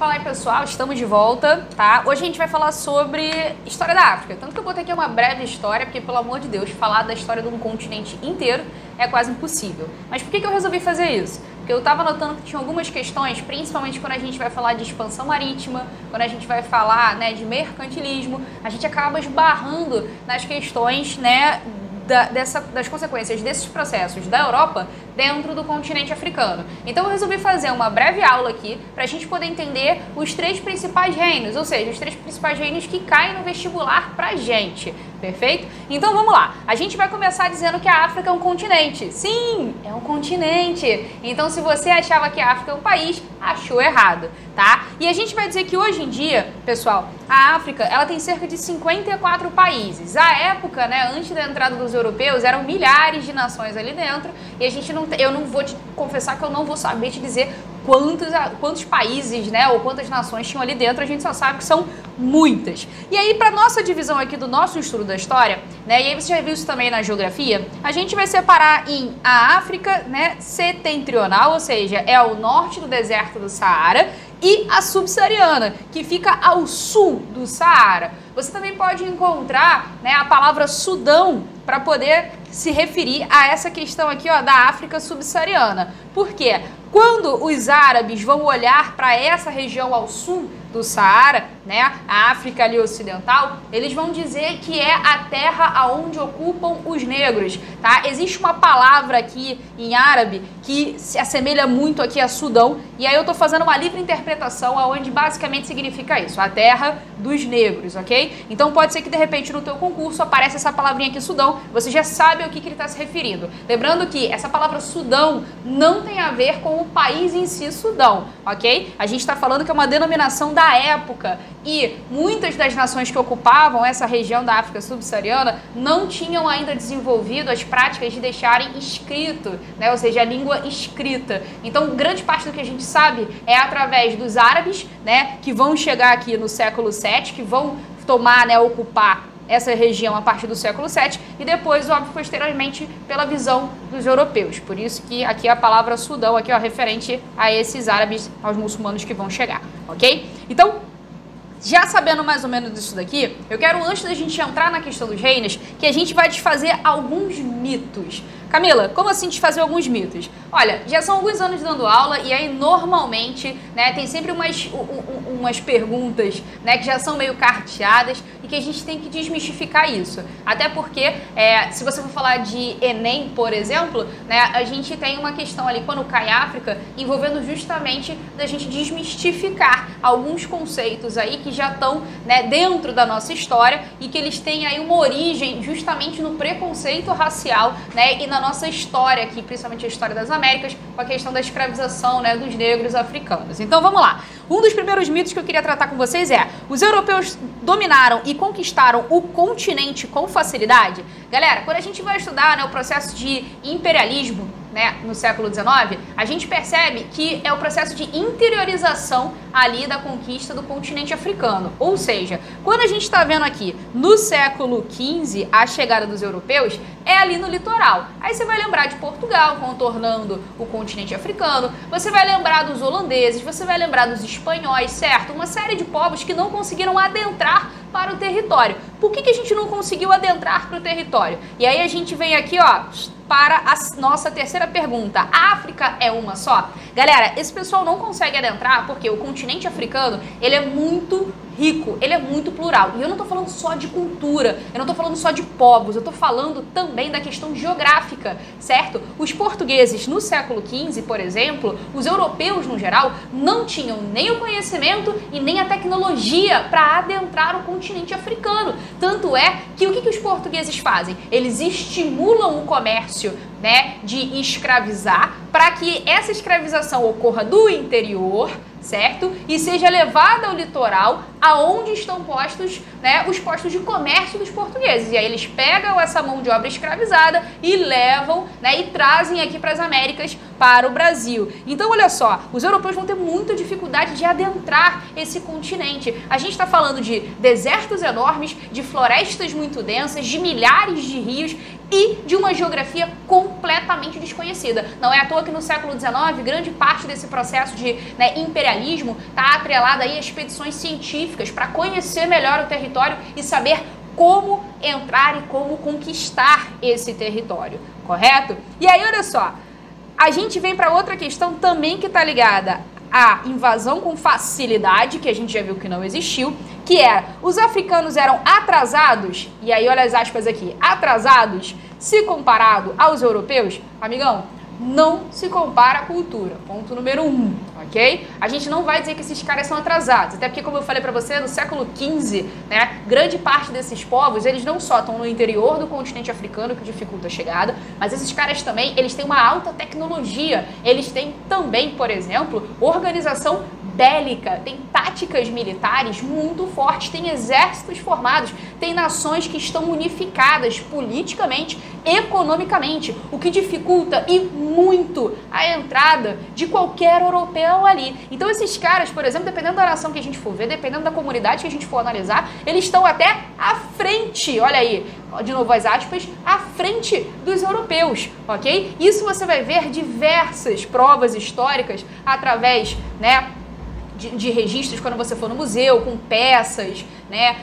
Fala aí, pessoal, estamos de volta, tá? Hoje a gente vai falar sobre história da África. Tanto que eu botei aqui uma breve história, porque, pelo amor de Deus, falar da história de um continente inteiro é quase impossível. Mas por que eu resolvi fazer isso? Porque eu estava notando que tinha algumas questões, principalmente quando a gente vai falar de expansão marítima, quando a gente vai falar, né, de mercantilismo, a gente acaba esbarrando nas questões, né, das consequências desses processos da Europa dentro do continente africano. Então eu resolvi fazer uma breve aula aqui para a gente poder entender os três principais reinos, ou seja, os três principais reinos que caem no vestibular pra gente, perfeito? Então vamos lá, a gente vai começar dizendo que a África é um continente. Sim, é um continente. Então se você achava que a África é um país, achou errado, tá? E a gente vai dizer que hoje em dia, pessoal, a África, ela tem cerca de 54 países. À época, né, antes da entrada dos europeus, eram milhares de nações ali dentro, e a gente eu não vou te confessar que eu não vou saber te dizer quantos países, né, ou quantas nações tinham ali dentro, a gente só sabe que são muitas. E aí, para nossa divisão aqui do nosso estudo da história, né, e aí você já viu isso também na geografia, a gente vai separar em a África, né, setentrional, ou seja, é ao norte do deserto do Saara, e a subsaariana, que fica ao sul do Saara. Você também pode encontrar, né, a palavra Sudão para poder se referir a essa questão aqui, ó, da África subsaariana. Por quê? Quando os árabes vão olhar para essa região ao sul do Saara, né, a África ali ocidental, eles vão dizer que é a terra aonde ocupam os negros, tá? Existe uma palavra aqui em árabe que se assemelha muito aqui a Sudão, e aí eu tô fazendo uma livre interpretação aonde basicamente significa isso, a terra dos negros, ok? Então pode ser que de repente no teu concurso apareça essa palavrinha aqui, Sudão, você já sabe ao que ele está se referindo. Lembrando que essa palavra Sudão não tem a ver com o país em si, Sudão, ok? A gente está falando que é uma denominação da época, e muitas das nações que ocupavam essa região da África subsaariana não tinham ainda desenvolvido as práticas de deixarem escrito, né, ou seja, a língua escrita. Então, grande parte do que a gente sabe é através dos árabes, né, que vão chegar aqui no século VII, que vão tomar, né, ocupar essa região a partir do século VII, e depois, óbvio, posteriormente, pela visão dos europeus. Por isso que aqui a palavra Sudão, aqui, ó, referente a esses árabes, aos muçulmanos que vão chegar, ok? Então, já sabendo mais ou menos disso daqui, eu quero, antes da gente entrar na questão dos reinos, que a gente vai desfazer alguns mitos. Camila, como assim desfazer alguns mitos? Olha, já são alguns anos dando aula e aí normalmente, né, tem sempre umas perguntas, né, que já são meio carteadas e que a gente tem que desmistificar isso. Até porque, se você for falar de Enem, por exemplo, né, a gente tem uma questão ali, quando cai África, envolvendo justamente da gente desmistificar alguns conceitos aí que já estão, né, dentro da nossa história e que eles têm aí uma origem justamente no preconceito racial, né, e na nossa história aqui, principalmente a história das Américas, com a questão da escravização, né, dos negros africanos. Então vamos lá. Um dos primeiros mitos que eu queria tratar com vocês é: os europeus dominaram e conquistaram o continente com facilidade? Galera, quando a gente vai estudar, né, o processo de imperialismo, né, no século XIX, a gente percebe que é o processo de interiorização ali da conquista do continente africano. Ou seja, quando a gente está vendo aqui no século XV a chegada dos europeus, é ali no litoral. Aí você vai lembrar de Portugal contornando o continente africano, você vai lembrar dos holandeses, você vai lembrar dos espanhóis, certo? Uma série de povos que não conseguiram adentrar para o território. Por que a gente não conseguiu adentrar para o território? E aí a gente vem aqui, ó, para a nossa terceira pergunta. A África é uma só? Galera, esse pessoal não consegue adentrar porque o continente africano, ele é muito rico, ele é muito plural. E eu não tô falando só de cultura, eu não tô falando só de povos, eu tô falando também da questão geográfica, certo? Os portugueses no século XV, por exemplo, os europeus no geral, não tinham nem o conhecimento e nem a tecnologia para adentrar o continente africano. Tanto é que o que os portugueses fazem? Eles estimulam o comércio, né, de escravizar, para que essa escravização ocorra do interior, certo? E seja levada ao litoral, aonde estão postos, né, os postos de comércio dos portugueses. E aí eles pegam essa mão de obra escravizada e levam, né, e trazem aqui para as Américas para o Brasil. Então, olha só, os europeus vão ter muita dificuldade de adentrar esse continente. A gente está falando de desertos enormes, de florestas muito densas, de milhares de rios e de uma geografia completamente desconhecida. Não é à toa que no século XIX, grande parte desse processo de imperialismo está atrelada aí a expedições científicas para conhecer melhor o território e saber como entrar e como conquistar esse território, correto? E aí, olha só, a gente vem para outra questão também que está ligada à invasão com facilidade, que a gente já viu que não existiu, que é, os africanos eram atrasados, e aí olha as aspas aqui, atrasados, se comparado aos europeus, amigão, não se compara a cultura, ponto número 1, ok? A gente não vai dizer que esses caras são atrasados, até porque, como eu falei pra você, no século XV, né, grande parte desses povos, eles não só estão no interior do continente africano, que dificulta a chegada, mas esses caras também, eles têm uma alta tecnologia, eles têm também, por exemplo, organização bélica, tem táticas militares muito fortes, tem exércitos formados, tem nações que estão unificadas politicamente, economicamente, o que dificulta e muito a entrada de qualquer europeu ali. Então esses caras, por exemplo, dependendo da nação que a gente for ver, dependendo da comunidade que a gente for analisar, eles estão até à frente, olha aí, de novo as aspas, à frente dos europeus, ok? Isso você vai ver diversas provas históricas através, né, de registros quando você for no museu, com peças, né,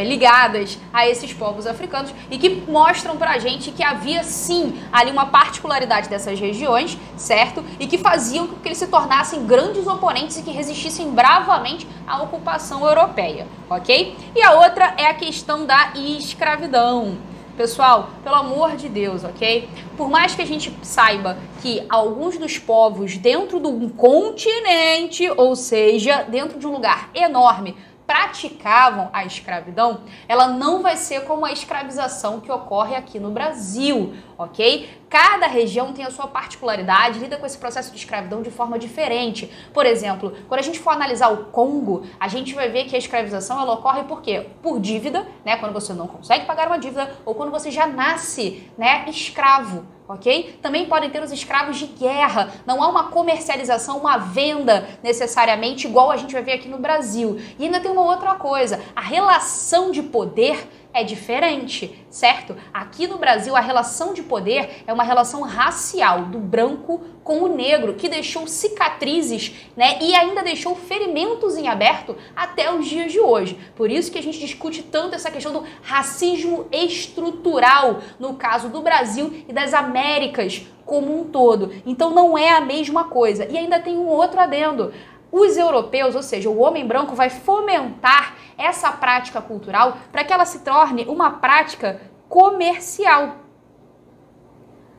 ligadas a esses povos africanos e que mostram pra gente que havia sim ali uma particularidade dessas regiões, certo? E que faziam com que eles se tornassem grandes oponentes e que resistissem bravamente à ocupação europeia, ok? E a outra é a questão da escravidão. Pessoal, pelo amor de Deus, ok? Por mais que a gente saiba que alguns dos povos dentro de um continente, ou seja, dentro de um lugar enorme, praticavam a escravidão, ela não vai ser como a escravização que ocorre aqui no Brasil, ok? Cada região tem a sua particularidade, lida com esse processo de escravidão de forma diferente. Por exemplo, quando a gente for analisar o Congo, a gente vai ver que a escravização ela ocorre por quê? Por dívida, né? Quando você não consegue pagar uma dívida ou quando você já nasce, né, escravo. Ok? Também podem ter os escravos de guerra. Não há uma comercialização, uma venda necessariamente igual a gente vai ver aqui no Brasil. E ainda tem uma outra coisa. A relação de poder é diferente, certo? Aqui no Brasil, a relação de poder é uma relação racial do branco com o negro, que deixou cicatrizes, né? E ainda deixou ferimentos em aberto até os dias de hoje. Por isso que a gente discute tanto essa questão do racismo estrutural no caso do Brasil e das Américas como um todo. Então não é a mesma coisa. E ainda tem um outro adendo. Os europeus, ou seja, o homem branco, vai fomentar essa prática cultural para que ela se torne uma prática comercial,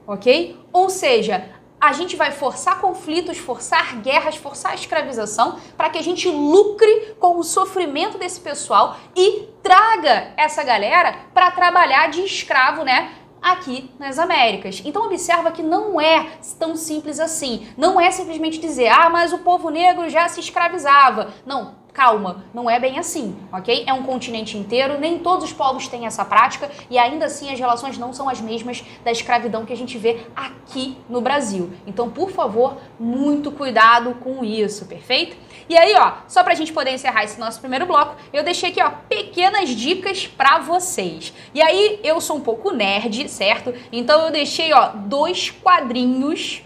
ok? Ou seja, a gente vai forçar conflitos, forçar guerras, forçar a escravização para que a gente lucre com o sofrimento desse pessoal e traga essa galera para trabalhar de escravo, né? Aqui nas Américas. Então observa que não é tão simples assim. Não é simplesmente dizer, ah, mas o povo negro já se escravizava. Não, calma, não é bem assim, ok? É um continente inteiro, nem todos os povos têm essa prática e ainda assim as relações não são as mesmas da escravidão que a gente vê aqui no Brasil. Então, por favor, muito cuidado com isso, perfeito? E aí, ó, só pra gente poder encerrar esse nosso primeiro bloco, eu deixei aqui, ó, pequenas dicas pra vocês. E aí, eu sou um pouco nerd, certo? Então eu deixei, ó, 2 quadrinhos,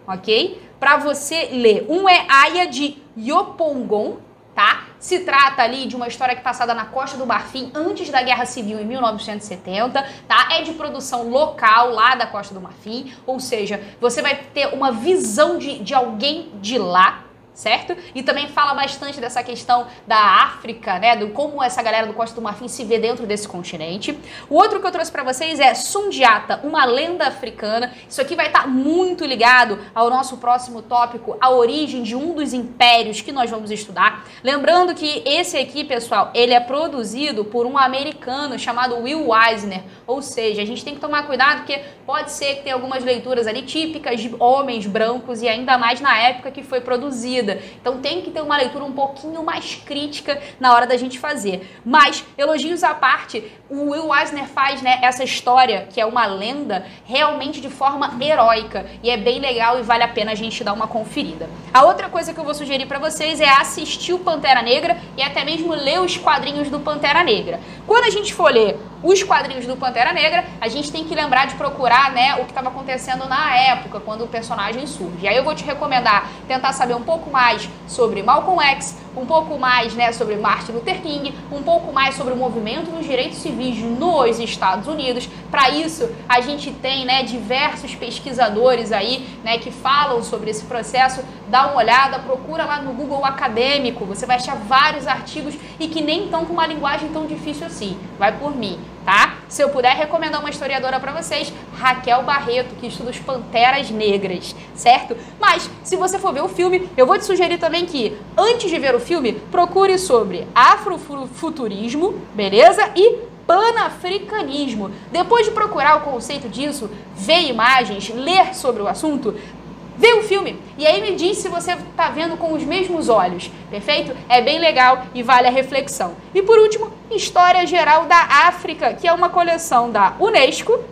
ok? Pra você ler. Um é Aya de Yopongon, tá? Se trata ali de uma história que é passada na Costa do Marfim antes da Guerra Civil em 1970, tá? É de produção local lá da Costa do Marfim, ou seja, você vai ter uma visão de alguém de lá, certo? E também fala bastante dessa questão da África, né? Do como essa galera do Costa do Marfim se vê dentro desse continente. O outro que eu trouxe pra vocês é Sundiata, uma lenda africana. Isso aqui vai estar muito ligado ao nosso próximo tópico, a origem de um dos impérios que nós vamos estudar. Lembrando que esse aqui, pessoal, ele é produzido por um americano chamado Will Eisner. Ou seja, a gente tem que tomar cuidado porque pode ser que tenha algumas leituras ali típicas de homens brancos e ainda mais na época que foi produzido. vida. Então tem que ter uma leitura um pouquinho mais crítica na hora da gente fazer. Mas, elogios à parte, o Will Eisner faz, né, essa história, que é uma lenda, realmente de forma heróica. E é bem legal e vale a pena a gente dar uma conferida. A outra coisa que eu vou sugerir pra vocês é assistir o Pantera Negra e até mesmo ler os quadrinhos do Pantera Negra. Quando a gente for ler os quadrinhos do Pantera Negra, a gente tem que lembrar de procurar, né, o que estava acontecendo na época, quando o personagem surge. E aí eu vou te recomendar tentar saber um pouco mais sobre Malcolm X, um pouco mais, né, sobre Martin Luther King, um pouco mais sobre o movimento dos direitos civis nos Estados Unidos. Para isso, a gente tem, né, diversos pesquisadores aí, né, que falam sobre esse processo. Dá uma olhada, procura lá no Google Acadêmico, você vai achar vários artigos e que nem estão com uma linguagem tão difícil assim. Vai por mim, tá? Se eu puder recomendar uma historiadora para vocês, Raquel Barreto, que estuda os Panteras Negras, certo? Mas, se você for ver o filme, eu vou te sugerir também que, antes de ver o filme, procure sobre afrofuturismo, beleza? E panafricanismo. Depois de procurar o conceito disso, ver imagens, ler sobre o assunto, vê o filme e aí me diz se você tá vendo com os mesmos olhos, perfeito? É bem legal e vale a reflexão. E por último, História Geral da África, que é uma coleção da Unesco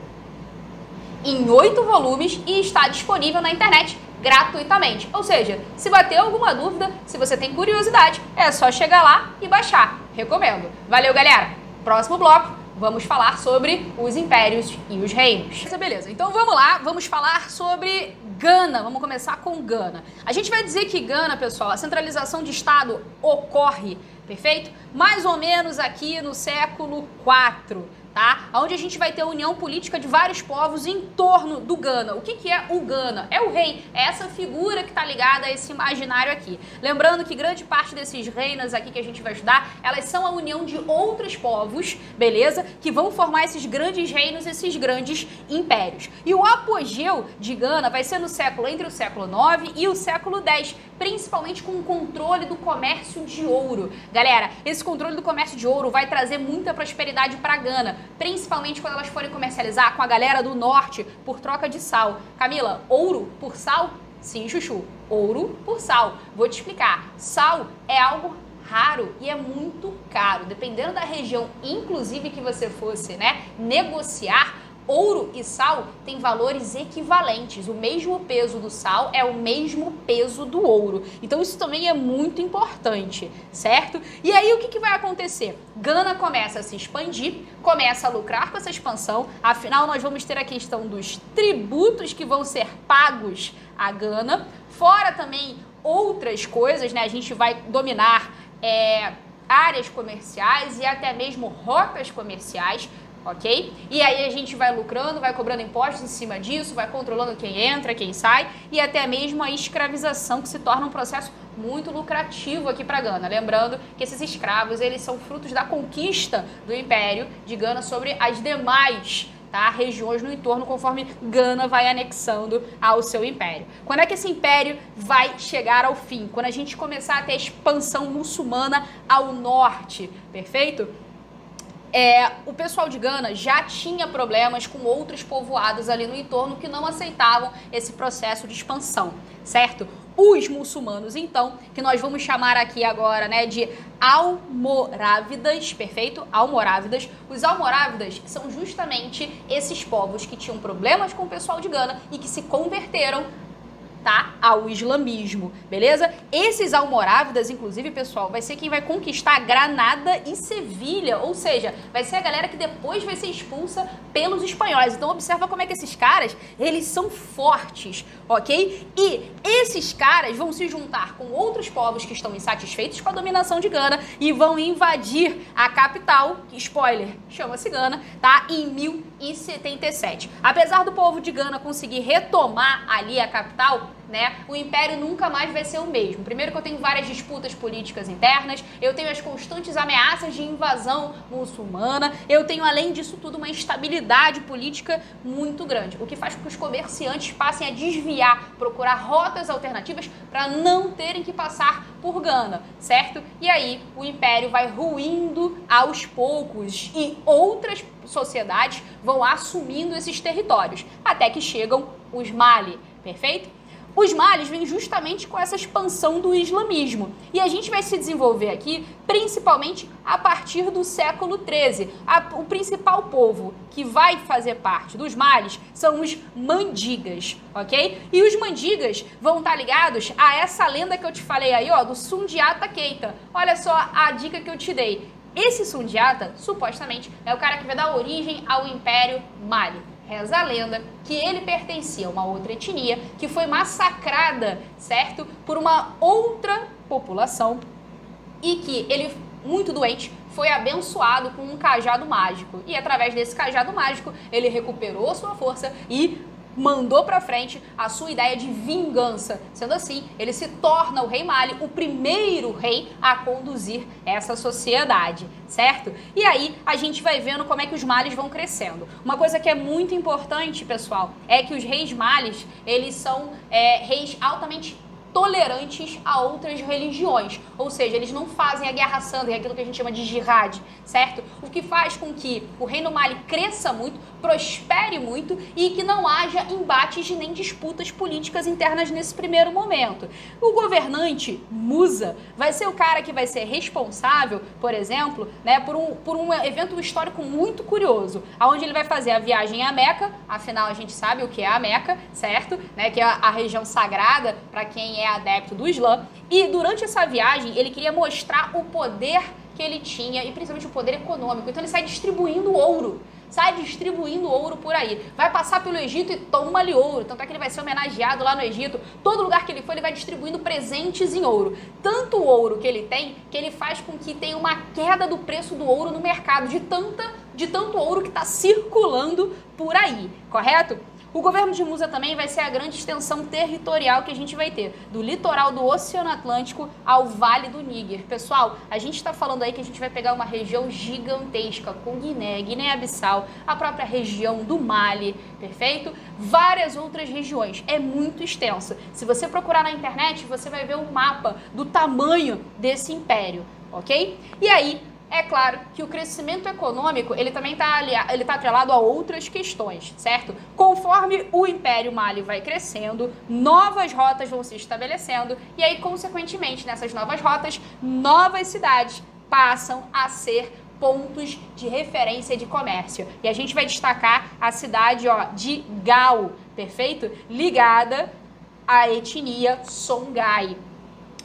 em 8 volumes e está disponível na internet gratuitamente. Ou seja, se bater alguma dúvida, se você tem curiosidade, é só chegar lá e baixar. Recomendo. Valeu, galera! Próximo bloco, vamos falar sobre os impérios e os reinos. Beleza, então vamos lá, vamos falar sobre Gana. Vamos começar com Gana. A gente vai dizer que Gana, pessoal, a centralização de Estado ocorre, perfeito? Mais ou menos aqui no século IV, tá? Onde a gente vai ter a união política de vários povos em torno do Gana. O que é o Gana? É o rei, é essa figura que tá ligada a esse imaginário aqui. Lembrando que grande parte desses reinos aqui que a gente vai estudar, elas são a união de outros povos, beleza? Que vão formar esses grandes reinos, esses grandes impérios. E o apogeu de Gana vai ser entre o século IX e o século X, principalmente com o controle do comércio de ouro. Galera, esse controle do comércio de ouro vai trazer muita prosperidade para Gana, principalmente quando elas forem comercializar com a galera do norte por troca de sal. Camila, ouro por sal? Sim, chuchu, ouro por sal. Vou te explicar. Sal é algo raro e é muito caro. Dependendo da região, inclusive, que você fosse, né, negociar, ouro e sal têm valores equivalentes. O mesmo peso do sal é o mesmo peso do ouro. Então isso também é muito importante, certo? E aí o que vai acontecer? Gana começa a se expandir, começa a lucrar com essa expansão. Afinal, nós vamos ter a questão dos tributos que vão ser pagos a Gana. Fora também outras coisas, né? A gente vai dominar áreas comerciais e até mesmo rotas comerciais, ok? E aí a gente vai lucrando, vai cobrando impostos em cima disso, vai controlando quem entra, quem sai e até mesmo a escravização, que se torna um processo muito lucrativo aqui para Gana. Lembrando que esses escravos, eles são frutos da conquista do Império de Gana sobre as demais, tá, regiões no entorno, conforme Gana vai anexando ao seu império. Quando é que esse império vai chegar ao fim? Quando a gente começar a ter a expansão muçulmana ao norte, perfeito? O pessoal de Gana já tinha problemas com outros povoados ali no entorno que não aceitavam esse processo de expansão, certo? Os muçulmanos, então, que nós vamos chamar aqui agora, né, de almorávidas, perfeito? Almorávidas. Os almorávidas são justamente esses povos que tinham problemas com o pessoal de Gana e que se converteram, tá, ao islamismo, beleza? Esses almorávidas, inclusive, pessoal, vai ser quem vai conquistar Granada e Sevilha, ou seja, vai ser a galera que depois vai ser expulsa pelos espanhóis. Então observa como é que esses caras, eles são fortes, ok? E esses caras vão se juntar com outros povos que estão insatisfeitos com a dominação de Gana e vão invadir a capital, que, spoiler, chama-se Gana, tá? Em 1077. Apesar do povo de Gana conseguir retomar ali a capital, né, o império nunca mais vai ser o mesmo. Primeiro que eu tenho várias disputas políticas internas, eu tenho as constantes ameaças de invasão muçulmana, eu tenho, além disso tudo, uma instabilidade política muito grande, o que faz com que os comerciantes passem a desviar, procurar rotas alternativas para não terem que passar por Gana, certo? E aí o império vai ruindo aos poucos e outras sociedades vão assumindo esses territórios, até que chegam os Mali, perfeito? Os males vêm justamente com essa expansão do islamismo. E a gente vai se desenvolver aqui, principalmente a partir do século XIII. O principal povo que vai fazer parte dos males são os mandigas, ok? E os mandigas vão estar ligados a essa lenda que eu te falei aí, ó, do Sundiata Keita. Olha só a dica que eu te dei. Esse Sundiata, supostamente, é o cara que vai dar origem ao Império Mali. Reza a lenda que ele pertencia a uma outra etnia que foi massacrada, certo? Por uma outra população e que ele, muito doente, foi abençoado com um cajado mágico. E através desse cajado mágico, ele recuperou sua força e mandou pra frente a sua ideia de vingança. Sendo assim, ele se torna o rei Mali, o primeiro rei a conduzir essa sociedade, certo? E aí a gente vai vendo como é que os males vão crescendo. Uma coisa que é muito importante, pessoal, é que os reis males, eles são reis altamente tolerantes a outras religiões, ou seja, eles não fazem a guerra santa, é aquilo que a gente chama de jihad, certo? O que faz com que o reino Mali cresça muito, prospere muito e que não haja embates nem disputas políticas internas nesse primeiro momento. O governante Musa vai ser o cara que vai ser responsável, por exemplo, né, por um evento histórico muito curioso, onde ele vai fazer a viagem a Meca, afinal a gente sabe o que é a Meca, certo? Né, que é a região sagrada para quem é adepto do Islã, e durante essa viagem ele queria mostrar o poder que ele tinha e principalmente o poder econômico. Então ele sai distribuindo ouro por aí. Vai passar pelo Egito e toma-lhe ouro. Tanto é que ele vai ser homenageado lá no Egito. Todo lugar que ele for, ele vai distribuindo presentes em ouro. Tanto ouro que ele tem, que ele faz com que tenha uma queda do preço do ouro no mercado, de tanto ouro que está circulando por aí, correto? O governo de Musa também vai ser a grande extensão territorial que a gente vai ter, do litoral do Oceano Atlântico ao Vale do Níger. Pessoal, a gente está falando aí que a gente vai pegar uma região gigantesca, com Guiné, Guiné-Bissau, a própria região do Mali, perfeito? Várias outras regiões, é muito extenso. Se você procurar na internet, você vai ver um mapa do tamanho desse império, ok? E aí, é claro que o crescimento econômico, ele também está atrelado a outras questões, certo? Conforme o Império Mali vai crescendo, novas rotas vão se estabelecendo e aí, consequentemente, nessas novas rotas, novas cidades passam a ser pontos de referência de comércio. E a gente vai destacar a cidade, ó, de Gao, perfeito? Ligada à etnia Songhai.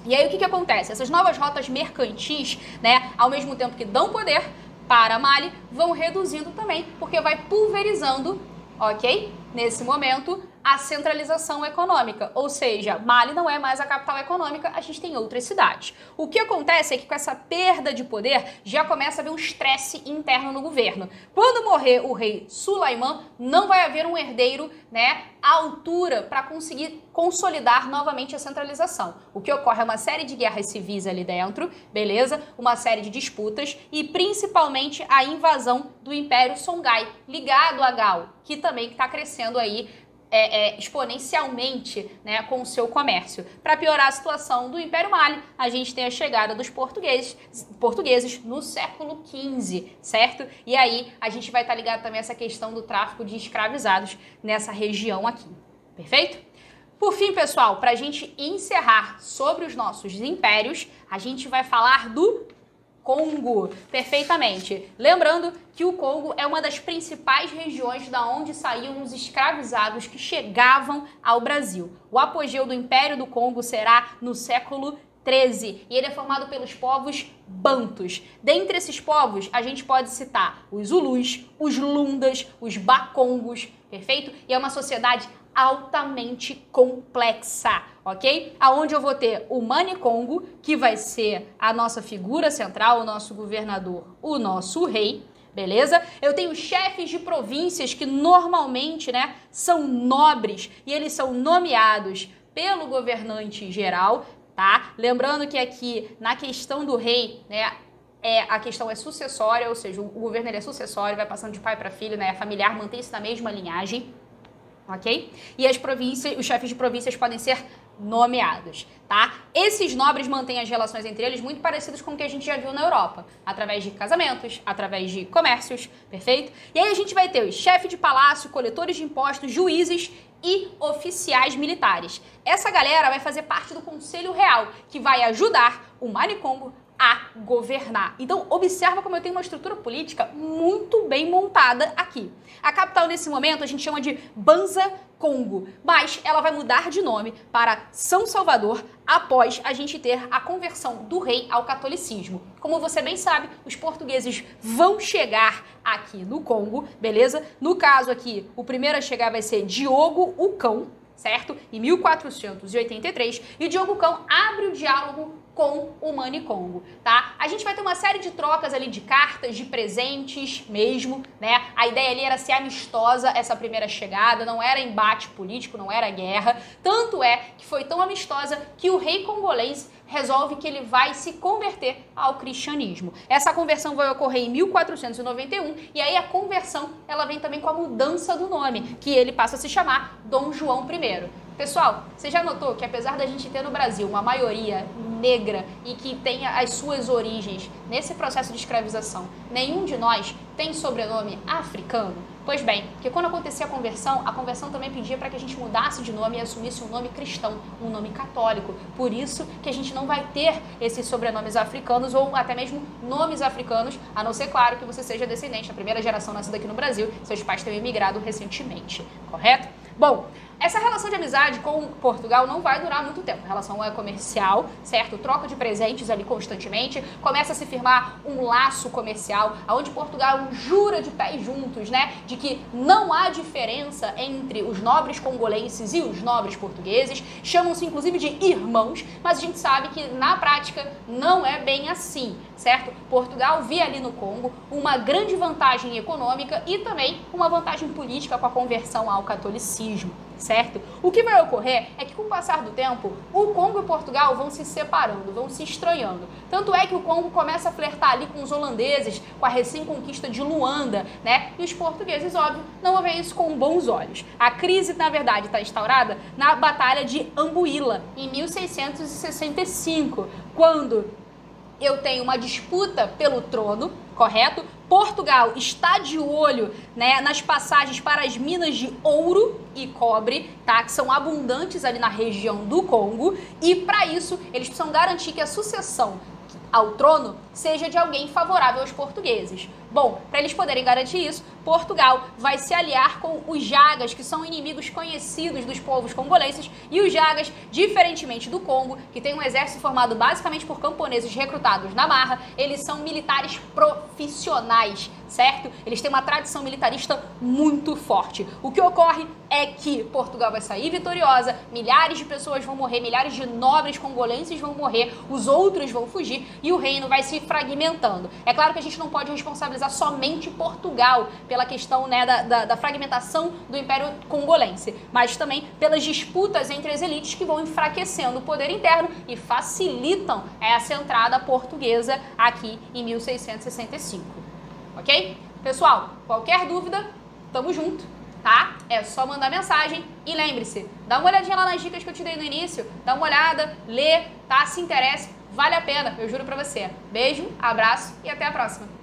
E aí o que acontece? Essas novas rotas mercantis, né, ao mesmo tempo que dão poder para Mali, vão reduzindo também, porque vai pulverizando, ok? Nesse momento, a centralização econômica, ou seja, Mali não é mais a capital econômica, a gente tem outras cidades. O que acontece é que com essa perda de poder já começa a haver um estresse interno no governo. Quando morrer o rei Sulaiman, não vai haver um herdeiro, né, à altura para conseguir consolidar novamente a centralização. O que ocorre é uma série de guerras civis ali dentro, beleza? Uma série de disputas e principalmente a invasão do Império Songhai, ligado a Gao, que também está crescendo aí exponencialmente, né, com o seu comércio. Para piorar a situação do Império Mali, a gente tem a chegada dos portugueses no século XV, certo? E aí a gente vai estar ligado também a essa questão do tráfico de escravizados nessa região aqui, perfeito? Por fim, pessoal, para a gente encerrar sobre os nossos impérios, a gente vai falar do Congo, perfeitamente. Lembrando que o Congo é uma das principais regiões da onde saíam os escravizados que chegavam ao Brasil. O apogeu do Império do Congo será no século XIII e ele é formado pelos povos bantus. Dentre esses povos, a gente pode citar os Zulus, os Lundas, os Bakongos, perfeito? E é uma sociedade altamente complexa, ok? Aonde eu vou ter o Mani Congo, que vai ser a nossa figura central, o nosso governador, o nosso rei, beleza? Eu tenho chefes de províncias que normalmente, né, são nobres e eles são nomeados pelo governante geral, tá? Lembrando que aqui, na questão do rei, né, a questão é sucessória, ou seja, o governo ele é sucessório, vai passando de pai para filho, né, familiar, mantém-se na mesma linhagem, ok? E as províncias, os chefes de províncias podem ser nomeados, tá? Esses nobres mantêm as relações entre eles muito parecidas com o que a gente já viu na Europa, através de casamentos, através de comércios, perfeito? E aí a gente vai ter os chefes de palácio, coletores de impostos, juízes e oficiais militares. Essa galera vai fazer parte do Conselho Real, que vai ajudar o Mani Congo a governar. Então, observa como eu tenho uma estrutura política muito bem montada aqui. A capital, nesse momento, a gente chama de Banza Congo, mas ela vai mudar de nome para São Salvador após a gente ter a conversão do rei ao catolicismo. Como você bem sabe, os portugueses vão chegar aqui no Congo, beleza? No caso aqui, o primeiro a chegar vai ser Diogo o Cão, certo? Em 1483, e o Diogo Cão abre o diálogo com o Mani Congo, tá? A gente vai ter uma série de trocas ali de cartas, de presentes mesmo, né? A ideia ali era ser amistosa essa primeira chegada, não era embate político, não era guerra. Tanto é que foi tão amistosa que o rei congolês resolve que ele vai se converter ao cristianismo. Essa conversão vai ocorrer em 1491 e aí a conversão ela vem também com a mudança do nome, que ele passa a se chamar Dom João I. Pessoal, você já notou que apesar da gente ter no Brasil uma maioria negra e que tenha as suas origens nesse processo de escravização, nenhum de nós tem sobrenome africano? Pois bem, porque quando acontecia a conversão também pedia para que a gente mudasse de nome e assumisse um nome cristão, um nome católico. Por isso que a gente não vai ter esses sobrenomes africanos ou até mesmo nomes africanos, a não ser, claro, que você seja descendente, a primeira geração nascida aqui no Brasil, seus pais tenham imigrado recentemente, correto? Bom, essa relação de amizade com Portugal não vai durar muito tempo. A relação é comercial, certo? Troca de presentes ali constantemente. Começa a se firmar um laço comercial, onde Portugal jura de pés juntos, né? De que não há diferença entre os nobres congolenses e os nobres portugueses. Chamam-se inclusive de irmãos, mas a gente sabe que na prática não é bem assim, certo? Portugal vê ali no Congo uma grande vantagem econômica e também uma vantagem política com a conversão ao catolicismo, certo? O que vai ocorrer é que com o passar do tempo, o Congo e Portugal vão se separando, vão se estranhando. Tanto é que o Congo começa a flertar ali com os holandeses, com a recém-conquista de Luanda, né? E os portugueses, óbvio, não veem isso com bons olhos. A crise, na verdade, está instaurada na Batalha de Ambuíla, em 1665, quando eu tenho uma disputa pelo trono, correto? Portugal está de olho, né, nas passagens para as minas de ouro e cobre, tá, que são abundantes ali na região do Congo, e para isso eles precisam garantir que a sucessão ao trono seja de alguém favorável aos portugueses. Bom, para eles poderem garantir isso, Portugal vai se aliar com os Jagas, que são inimigos conhecidos dos povos congolenses, e os Jagas, diferentemente do Congo, que tem um exército formado basicamente por camponeses recrutados na marra, eles são militares profissionais, certo? Eles têm uma tradição militarista muito forte. O que ocorre é que Portugal vai sair vitoriosa, milhares de pessoas vão morrer, milhares de nobres congolenses vão morrer, os outros vão fugir e o reino vai se fragmentando. É claro que a gente não pode responsabilizar somente Portugal pela questão, né, da fragmentação do Império Congolense, mas também pelas disputas entre as elites que vão enfraquecendo o poder interno e facilitam essa entrada portuguesa aqui em 1665, ok? Pessoal, qualquer dúvida, tamo junto, tá? É só mandar mensagem e lembre-se, dá uma olhadinha lá nas dicas que eu te dei no início, dá uma olhada, lê, tá? Se interesse, vale a pena, eu juro pra você. Beijo, abraço e até a próxima.